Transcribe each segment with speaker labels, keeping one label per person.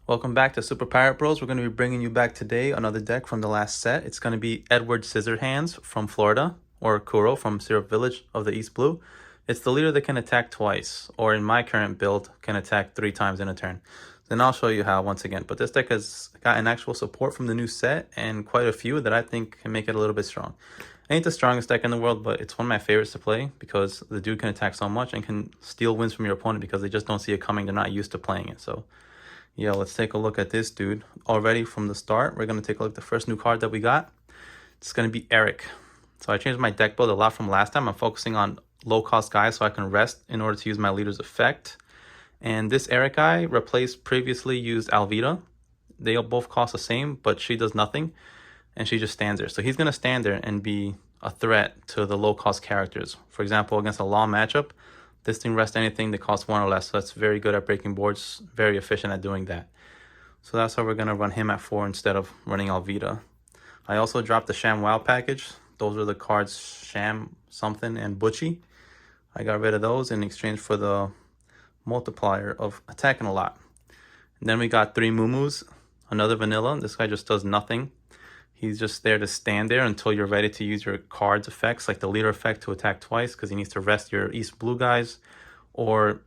Speaker 1: Welcome back to Super Pirate Bros. We're going to be bringing you back today another deck from the last set. It's going to be Edward Scissorhands from Florida, or Kuro from Syrup Village of the East Blue. It's the leader that can attack twice, or in my current build, can attack 3 times in a turn. Then I'll show you how once again. But this deck has gotten actual support from the new set and quite a few that I think can make it a little bit strong. Ain't the strongest deck in the world, but it's one of my favorites to play because the dude can attack so much and can steal wins from your opponent because they just don't see it coming. They're not used to playing it. So yeah, let's take a look at this dude. Already from the start, we're going to take a look at the first new card that we got. It's going to be Eric. So I changed my deck build a lot from last time. I'm focusing on low-cost guys so I can rest in order to use my leader's effect. And this Eric guy replaced previously used Alvita. They both cost the same, but she does nothing. And she just stands there. So he's going to stand there and be a threat to the low-cost characters. For example, against a law matchup, this thing rests anything that costs 1 or less. So that's very good at breaking boards, very efficient at doing that. So that's how we're going to run him at 4 instead of running Alvita. I also dropped the Sham Wow package. Those are the cards Sham something and Butchie. I got rid of those in exchange for the multiplier of attacking a lot. And then we got 3 Mumus, another vanilla. This guy just does nothing. He's just there to stand there until you're ready to use your card's effects, like the leader effect to attack twice, because he needs to rest your East Blue guys. Or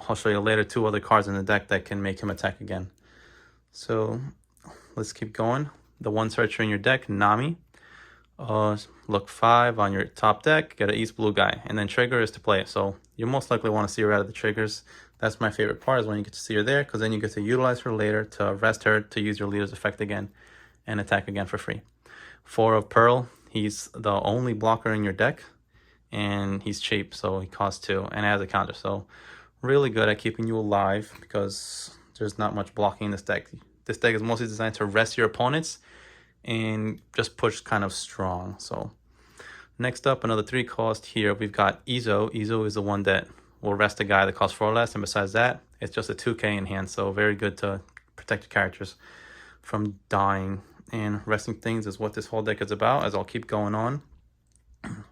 Speaker 1: I'll show you later 2 other cards in the deck that can make him attack again. So let's keep going. The 1 searcher in your deck, Nami. Look 5 on your top deck, get an East Blue guy. And then trigger is to play it. So you most likely want to see her out of the triggers. That's my favorite part, is when you get to see her there, because then you get to utilize her later to rest her to use your leader's effect again and attack again for free. 4 of Pearl, he's the only blocker in your deck, and he's cheap, so he costs 2 and has a counter. So really good at keeping you alive because there's not much blocking in this deck. This deck is mostly designed to rest your opponents and just push kind of strong. So next up, another 3 cost here. We've got Izo. Izo is the one that will rest a guy that costs 4 or less, and besides that, it's just a 2k in hand, so very good to protect your characters from dying. And resting things is what this whole deck is about, as I'll keep going on.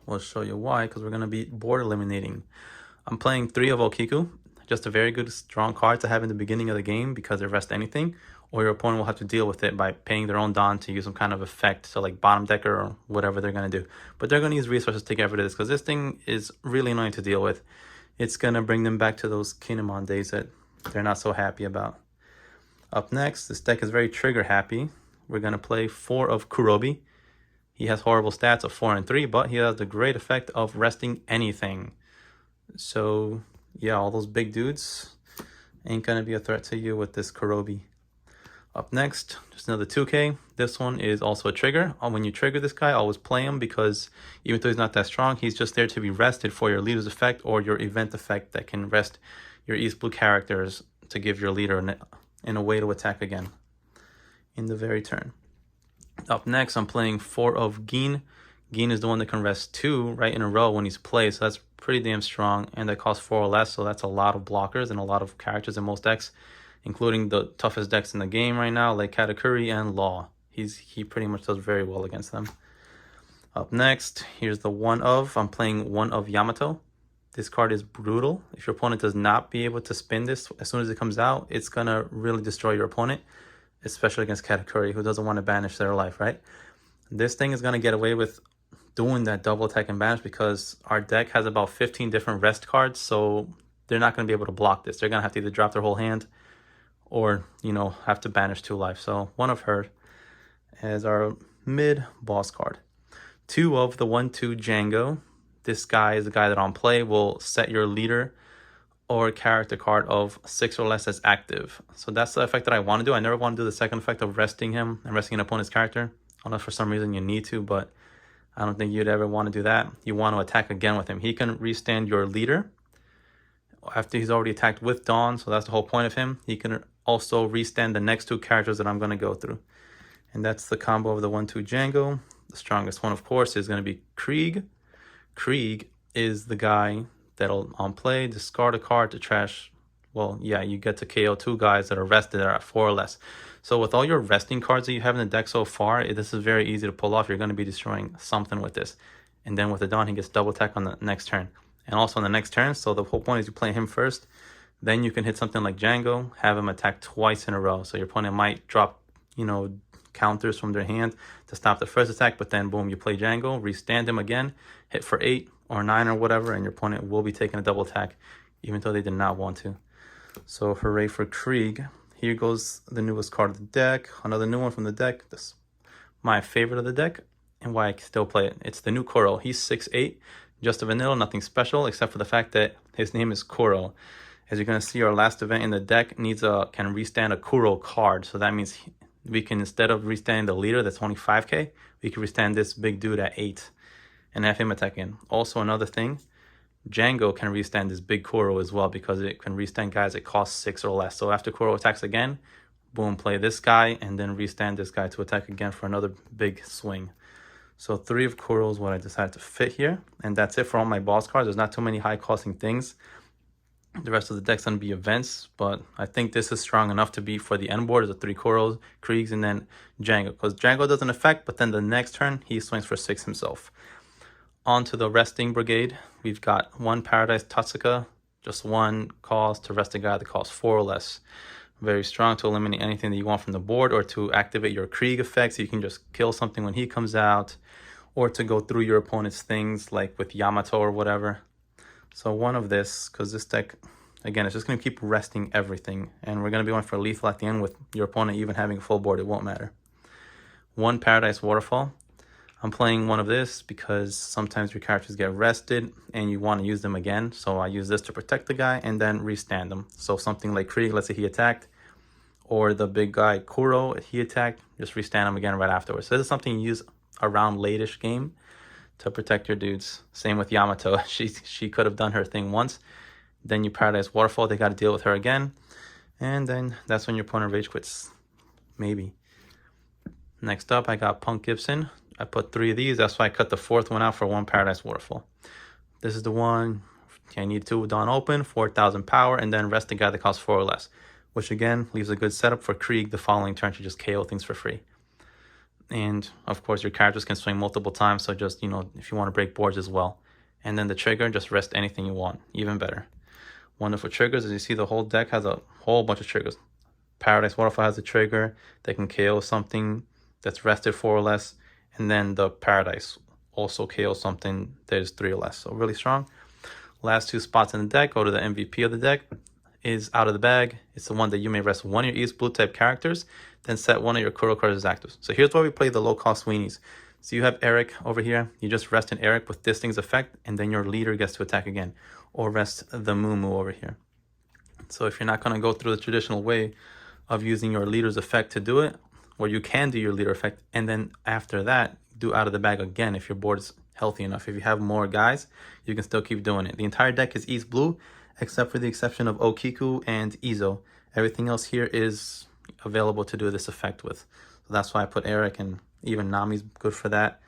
Speaker 1: We'll show you why, because we're going to be board eliminating. I'm playing 3 of Okiku, just a very good strong card to have in the beginning of the game because it rests anything, or your opponent will have to deal with it by paying their own Don to use some kind of effect, so like bottom decker or whatever they're going to do. But they're going to use resources to get rid of this because this thing is really annoying to deal with. It's going to bring them back to those Kinemon days that they're not so happy about. Up next, this deck is very trigger happy. We're going to play 4 of Kurobi. He has horrible stats of 4 and 3, but he has the great effect of resting anything. So yeah, all those big dudes ain't going to be a threat to you with this Kurobi. Up next, just another 2k. This one is also a trigger. When you trigger this guy, always play him because even though he's not that strong, he's just there to be rested for your leader's effect or your event effect that can rest your East Blue characters to give your leader in a way to attack again in the very turn. Up next, I'm playing 4 of Gin. Gin is the one that can rest 2 right in a row when he's played, so that's pretty damn strong, and that costs 4 or less, so that's a lot of blockers and a lot of characters in most decks, including the toughest decks in the game right now, like Katakuri and Law. He pretty much does very well against them. Up next, here's the 1 of. I'm playing 1 of Yamato. This card is brutal. If your opponent does not be able to spin this as soon as it comes out, it's gonna really destroy your opponent, especially against Katakuri, who doesn't want to banish their life, right? This thing is going to get away with doing that double attack and banish because our deck has about 15 different rest cards, so they're not going to be able to block this. They're going to have to either drop their whole hand or, you know, have to banish 2 life. So 1 of her as our mid boss card. 2 of the 1/2 Django. This guy is the guy that on play will set your leader or character card of 6 or less as active. So that's the effect that I want to do. I never want to do the second effect of resting him and resting an opponent's character, unless for some reason you need to, but I don't think you'd ever want to do that. You want to attack again with him. He can restand your leader after he's already attacked with Dawn, so that's the whole point of him. He can also restand the next 2 characters that I'm going to go through. And that's the combo of the 1/2 Django. The strongest one, of course, is going to be Krieg. Krieg is the guy that'll on play discard a card to trash. Well, yeah, you get to KO 2 guys that are rested that are at 4 or less. So with all your resting cards that you have in the deck so far, this is very easy to pull off. You're going to be destroying something with this. And then with the Dawn, he gets double attack on the next turn. And also on the next turn, so the whole point is you play him first. Then you can hit something like Django, have him attack twice in a row. So your opponent might drop, you know, counters from their hand to stop the first attack, but then boom, you play Django, restand him again, hit for 8 or 9 or whatever, and your opponent will be taking a double attack, even though they did not want to. So hooray for Krieg. Here goes the newest card of the deck. Another new one from the deck. This my favorite of the deck and why I still play it. It's the new Kuro. He's 6'8", just a vanilla, nothing special, except for the fact that his name is Kuro. As you're going to see, our last event in the deck can restand a Kuro card. So that means we can, instead of restanding the leader that's only 5k, we can restand this big dude at 8 and have him attack in. Also, another thing, Django can restand this big Kuro as well because it can restand guys that cost 6 or less. So after Kuro attacks again, boom, play this guy and then restand this guy to attack again for another big swing. So 3 of Kuro is what I decided to fit here. And that's it for all my boss cards. There's not too many high costing things. The rest of the deck's going to be events, but I think this is strong enough to be for the end board. Is the 3 Kuros, Kriegs, and then Django. Because Django doesn't affect, but then the next turn, he swings for 6 himself. On to the resting brigade. We've got 1 Paradise Tatsuka, just 1 cost to rest a guy that costs 4 or less. Very strong to eliminate anything that you want from the board, or to activate your Krieg effect so you can just kill something when he comes out, or to go through your opponent's things like with Yamato or whatever. So 1 of this, because this deck, again, it's just going to keep resting everything. And we're going to be going for lethal at the end with your opponent even having a full board. It won't matter. 1 Paradise Waterfall. I'm playing 1 of this because sometimes your characters get rested and you want to use them again. So I use this to protect the guy and then restand them. So something like Krieg, let's say he attacked, or the big guy Kuro, he attacked, just restand him again right afterwards. So this is something you use around late-ish game to protect your dudes. Same with Yamato. She could have done her thing once. Then you Paradise Waterfall. They got to deal with her again. And then that's when your opponent rage quits. Maybe. Next up, I got Punk Gibson. I put 3 of these. That's why I cut the 4th one out for 1 Paradise Waterfall. This is the one. I need 2 Dawn Open, 4,000 power, and then rest the guy that costs 4 or less. Which again, leaves a good setup for Krieg the following turn to just KO things for free. And of course, your characters can swing multiple times. So just, you know, if you want to break boards as well. And then the trigger, just rest anything you want. Even better. Wonderful triggers. As you see, the whole deck has a whole bunch of triggers. Paradise Waterfall has a trigger that can KO something that's rested 4 or less. And then the Paradise also KO something that is 3 or less. So really strong. Last 2 spots in the deck, go to the MVP of the deck. Is out of the bag. It's the one that you may rest 1 of your East Blue type characters, then set 1 of your Kuro cards as active. So here's why we play the low cost weenies. So you have Eric over here. You just rest an Eric with this thing's effect, and then your leader gets to attack again. Or rest the Moo over here. So if you're not going to go through the traditional way of using your leader's effect to do it, or you can do your leader effect, and then after that, do out of the bag again if your board is healthy enough. If you have more guys, you can still keep doing it. The entire deck is East Blue, except for the exception of Okiku and Izo. Everything else here is available to do this effect with. So that's why I put Eric, and even Nami's good for that.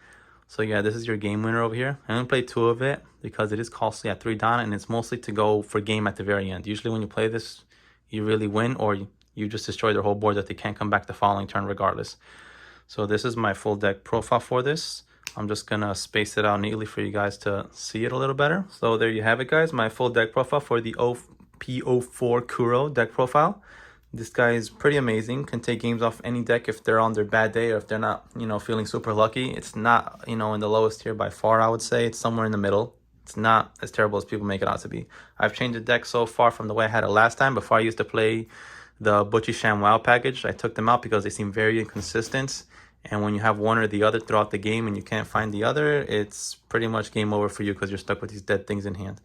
Speaker 1: So yeah, this is your game winner over here. I only played 2 of it because it is costly at 3 Dana, and it's mostly to go for game at the very end. Usually when you play this, you really win, or you just destroy their whole board that they can't come back the following turn regardless. So this is my full deck profile for this. I'm just going to space it out neatly for you guys to see it a little better. So there you have it, guys. My full deck profile for the OP04 Kuro deck profile. This guy is pretty amazing. Can take games off any deck if they're on their bad day, or if they're not, you know, feeling super lucky. It's not, you know, in the lowest tier by far, I would say. It's somewhere in the middle. It's not as terrible as people make it out to be. I've changed the deck so far from the way I had it last time. Before I used to play the Butchie Sham WoW package. I took them out because they seem very inconsistent. And when you have one or the other throughout the game and you can't find the other, it's pretty much game over for you because you're stuck with these dead things in hand.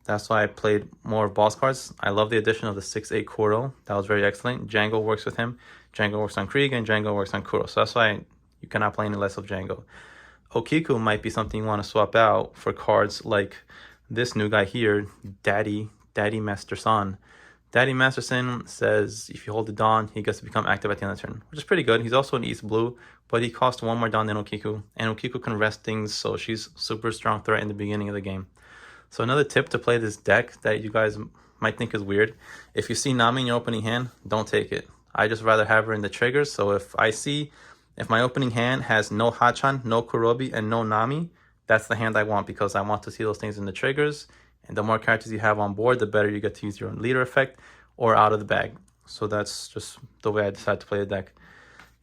Speaker 1: That's why I played more boss cards. I love the addition of the 6'8 Kuro. That was very excellent. Django works with him. Django works on Krieg, and Django works on Kuro. So that's why you cannot play any less of Django. Okiku might be something you want to swap out for cards like this new guy here, Daddy Masterson. Daddy Masterson says if you hold the Dawn, he gets to become active at the end of the turn, which is pretty good. He's also an East Blue, but he costs 1 more Dawn than Okiku. And Okiku can rest things, so she's super strong threat in the beginning of the game. So another tip to play this deck that you guys might think is weird. If you see Nami in your opening hand, don't take it. I just rather have her in the triggers. So if my opening hand has no Hachan, no Kurobi, and no Nami, that's the hand I want because I want to see those things in the triggers. And the more characters you have on board, the better you get to use your leader effect or out of the bag. So that's just the way I decided to play the deck.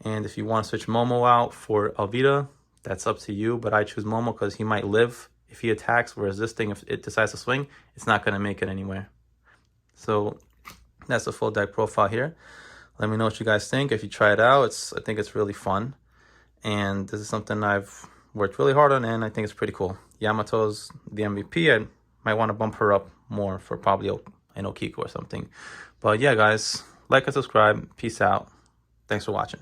Speaker 1: And if you want to switch Momo out for Alvida, that's up to you. But I choose Momo because he might live if he attacks, whereas this thing, if it decides to swing, it's not going to make it anywhere. So that's the full deck profile here. Let me know what you guys think. If you try it out, I think it's really fun. And this is something I've worked really hard on, and I think it's pretty cool. Yamato's the MVP. I might want to bump her up more for probably an Okiko or something. But yeah, guys, like and subscribe. Peace out. Thanks for watching.